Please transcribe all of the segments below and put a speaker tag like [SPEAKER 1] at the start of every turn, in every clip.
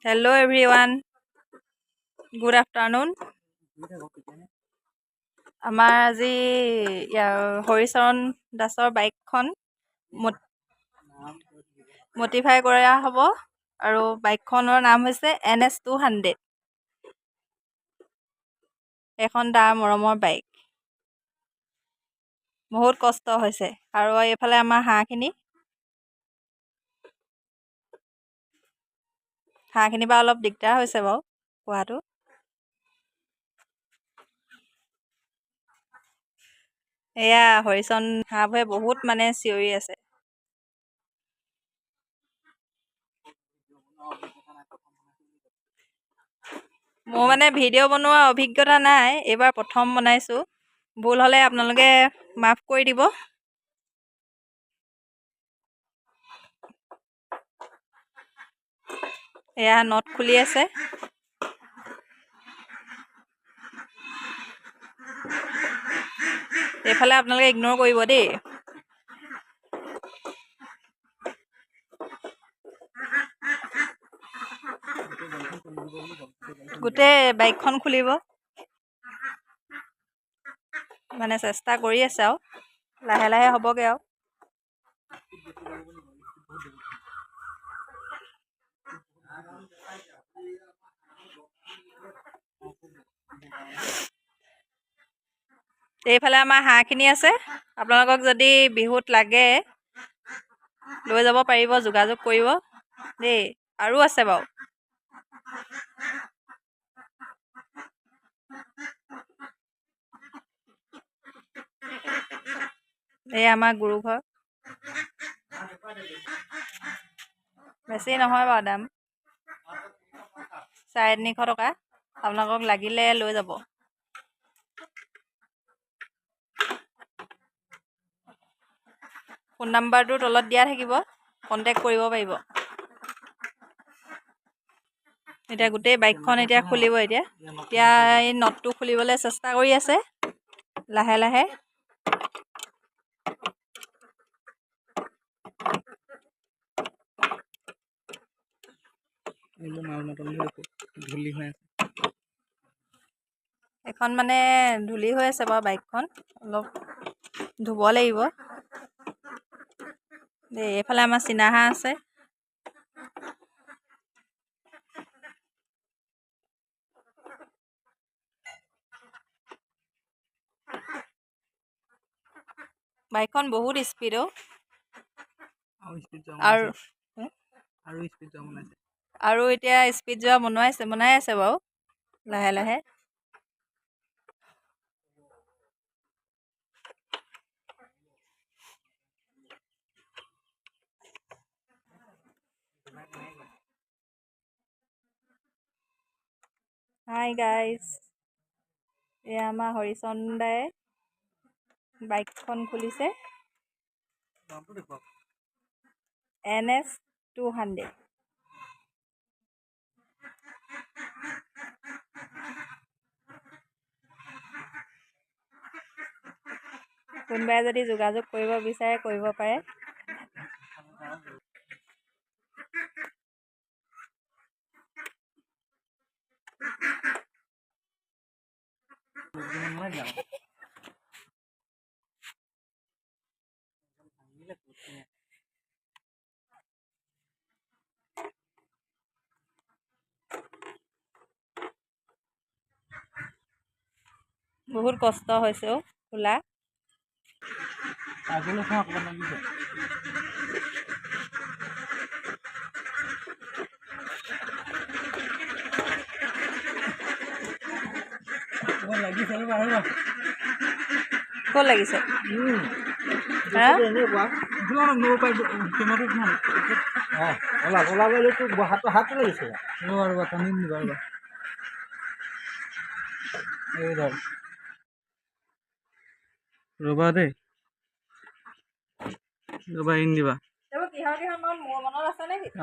[SPEAKER 1] Hello everyone, good afternoon. আমাৰ আজি হৰিচৰণ দাসৰ বাইকখন মডিফাই কৰা হ'ব আৰু বাইকখনৰ নাম হৈছে NS200। এখন তাৰ মৰমৰ বাইক। বহুত কষ্ট হৈছে আৰু এইফালে আমাৰ হাঁহখিনি বা অলপ দিগদাৰ হৈছে বাৰু খোৱাটো। এয়া হৰিচৰণ হাঁহবোৰে বহুত চিঞৰি আছে। মোৰ ভিডিঅ' বনোৱা অভিজ্ঞতা নাই, এইবাৰ প্ৰথম বনাইছোঁ। ভুল হ'লে আপোনালোকে মাফ কৰি দিব। এয়া নট খুলি আছে। এইফালে আপোনালোকে ইগন'ৰ কৰিব দেই। গোটেই বাইকখন খুলিব চেষ্টা কৰি আছে আৰু লাহে লাহে হ'বগে আৰু। এইফালে আমাৰ হাঁহখিনি আছে। আপোনালোকক যদি বিহুত লাগে লৈ যাব পাৰিব, যোগাযোগ কৰিব দেই। আৰু আছে বাৰু। এই আমাৰ গুৰু ঘৰ। বেছি নহয় বাৰু দাম, 350 টকা। আপোনালোকক লাগিলে লৈ যাব। ফোন নাম্বাৰটো তলত দিয়া থাকিব, কণ্টেক্ট কৰিব পাৰিব। এতিয়া গোটেই বাইকখন খুলিব। এতিয়া এই নটটো খুলিবলৈ চেষ্টা কৰি আছে লাহে লাহে। এখন ধূলি হৈ আছে বাৰু বাইকখন, অলপ ধুব লাগিব দেই। এইফালে আমাৰ চীনা হাঁহ আছে। বাইকখন বহুত স্পীড আৰু এতিয়া স্পীড যোৱা বনাই আছে বাৰু লাহে লাহে। হাই গাইজ, এয়া আমাৰ হৰিচৰণ দায়ে বাইকখন খুলিছে, NS200। কোনোবাই যদি যোগাযোগ কৰিব বিচাৰে কৰিব পাৰে। বহুত কষ্ট হৈছে খোলা। ক'ত লাগিছে?
[SPEAKER 2] ৰবা দেই, ৰবা ইন দিবা।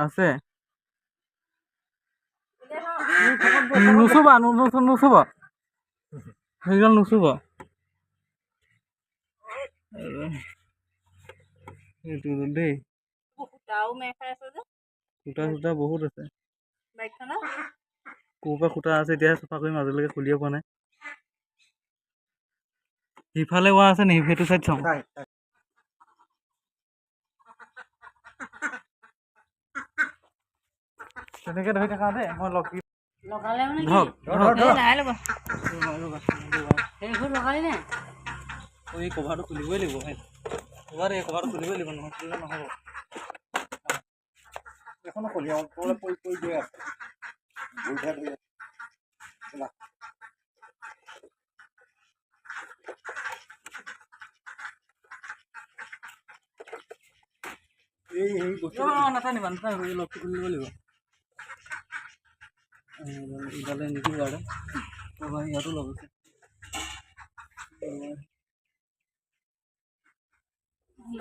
[SPEAKER 2] আছে নুচুবা সেইগাল নুচুবা। এইটো দেই, সূতা বহুত আছে।
[SPEAKER 1] বাইকখনত
[SPEAKER 2] ক'ৰ পৰা খুটা আছে এতিয়া চফা কৰি মাজলৈকে খুলিয়ে পোৱা নাই। সিফালে ৱা আছে নি? সেইটো চাইড চাওঁ। তেনেকে ধৰি থাকা দেই, মই লগ
[SPEAKER 3] লগালে মানে কি?
[SPEAKER 2] ধৰক
[SPEAKER 1] এই নাই লগা
[SPEAKER 3] সেইবোৰ লগালি নে?
[SPEAKER 2] এই কভাৰটো খুলিবই লাগিব। কভাৰটো খুলিবই লাগিব, নহয় খুলিলে নহ'ব। এখনো খুলি তলে পৰি গৈ আছে। এই বস্তু নাটানিবা লগটো খুলিব লাগিব। ইডালে নিদিব আৰু ইয়াতো লগ আছে।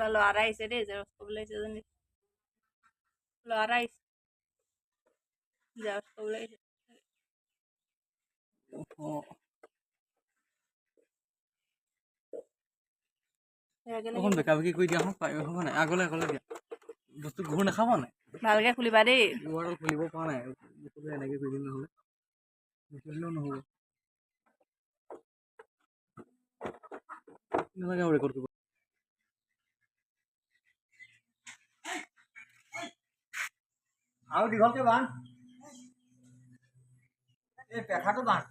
[SPEAKER 1] ল'ৰা এটা আহিছে দেই, জেৰক্স কৰিবলৈ আহিছে যেন দেখিছোঁ। ল'ৰা এটা আহিছে, জেৰক্স কৰিবলৈ আহিছে।
[SPEAKER 2] অকণ বেকা বেকি কৰি দিয়া হ'ব নাই? আগলৈ দিয়া। বস্তু ঘূৰ নাখাব নাই?
[SPEAKER 1] ভালকে খুলিবা দেই।
[SPEAKER 2] দুৱাৰডাল খুলিব পৰা নাই। বস্তুটো এনেকৈ কৰি দিম নহ'লে। নকৰিলেও নহ'ব। নালাগে আৰু ৰেকৰ্ড কৰিব। আৰু দীঘলকে বান্ধ। এই পেখাটো বান্ধ।